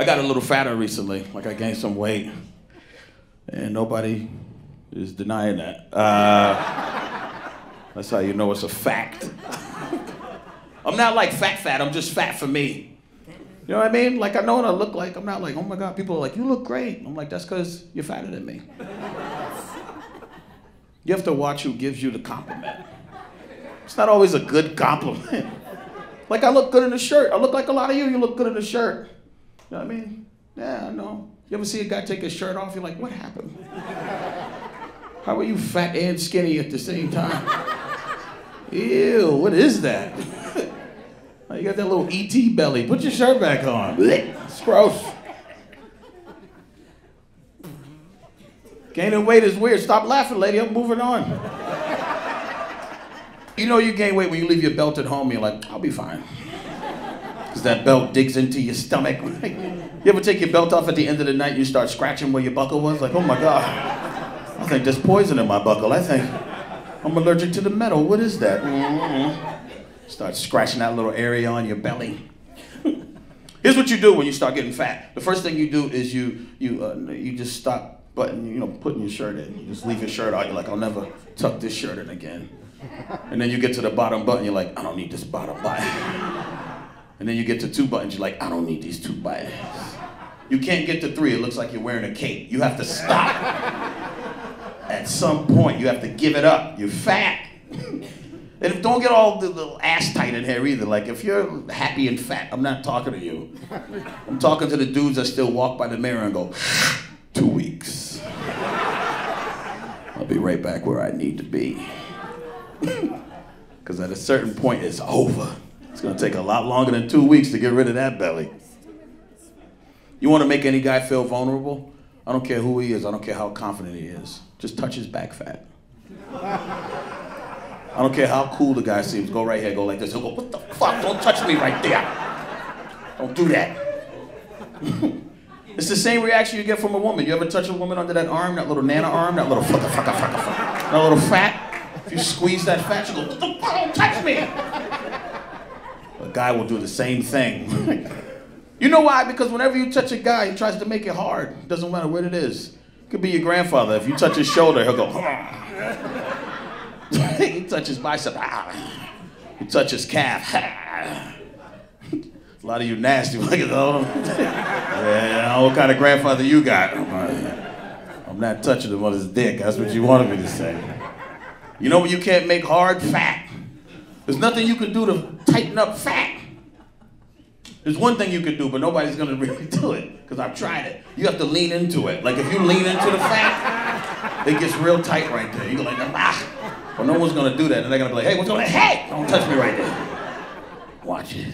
I got a little fatter recently, like I gained some weight, and nobody is denying that. That's how you know it's a fact. I'm not like fat, I'm just fat for me. You know what I mean? Like I know what I look like. I'm not like, oh my God, people are like, you look great. I'm like, that's because you're fatter than me. You have to watch who gives you the compliment. It's not always a good compliment. Like I look good in a shirt. I look like a lot of you look good in a shirt. You know what I mean? Yeah, I know. You ever see a guy take his shirt off? You're like, what happened? How are you fat and skinny at the same time? Ew, what is that? You got that little E.T. belly. Put your shirt back on. It's gross. Gaining weight is weird. Stop laughing, lady. I'm moving on. You know you gain weight when you leave your belt at home. You're like, I'll be fine. Because that belt digs into your stomach. You ever take your belt off at the end of the night and you start scratching where your buckle was? Like, oh my God. I think there's poison in my buckle. I think I'm allergic to the metal. What is that? Start scratching that little area on your belly. Here's what you do when you start getting fat. The first thing you do is you just stop putting your shirt in. You just leave your shirt out. You're like, I'll never tuck this shirt in again. And then you get to the bottom button. You're like, I don't need this bottom button. And then you get to 2 buttons. You're like, I don't need these 2 buttons. You can't get to 3. It looks like you're wearing a cape. You have to stop. At some point, you have to give it up. You're fat. And don't get all the little ass tight in here either. Like, if you're happy and fat, I'm not talking to you. I'm talking to the dudes that still walk by the mirror and go, 2 weeks. I'll be right back where I need to be. Because at a certain point, it's over. It's gonna take a lot longer than 2 weeks to get rid of that belly. You wanna make any guy feel vulnerable? I don't care who he is, I don't care how confident he is. Just touch his back fat. I don't care how cool the guy seems. Go right here, go like this. He'll go, what the fuck? Don't touch me right there. Don't do that. It's the same reaction you get from a woman. You ever touch a woman under that arm, that little nana arm, that little that little fat? If you squeeze that fat, she goes, what the fuck? Don't touch me. A guy will do the same thing. You know why? Because whenever you touch a guy, he tries to make it hard. Doesn't matter what it is. It could be your grandfather. If you touch his shoulder, he'll go, you touch his bicep, you touch his calf. A lot of you nasty. Look at those. Yeah, what kind of grandfather you got? I'm not touching him on his dick. That's what you wanted me to say. You know what you can't make hard? Fat. There's nothing you can do to tighten up fat. There's one thing you can do, but nobody's gonna really do it, because I've tried it. You have to lean into it. Like if you lean into the fat, it gets real tight right there. You go like, Well, no one's gonna do that. And they're gonna be like, hey, what's going on? Hey, don't touch me right there. Watch it.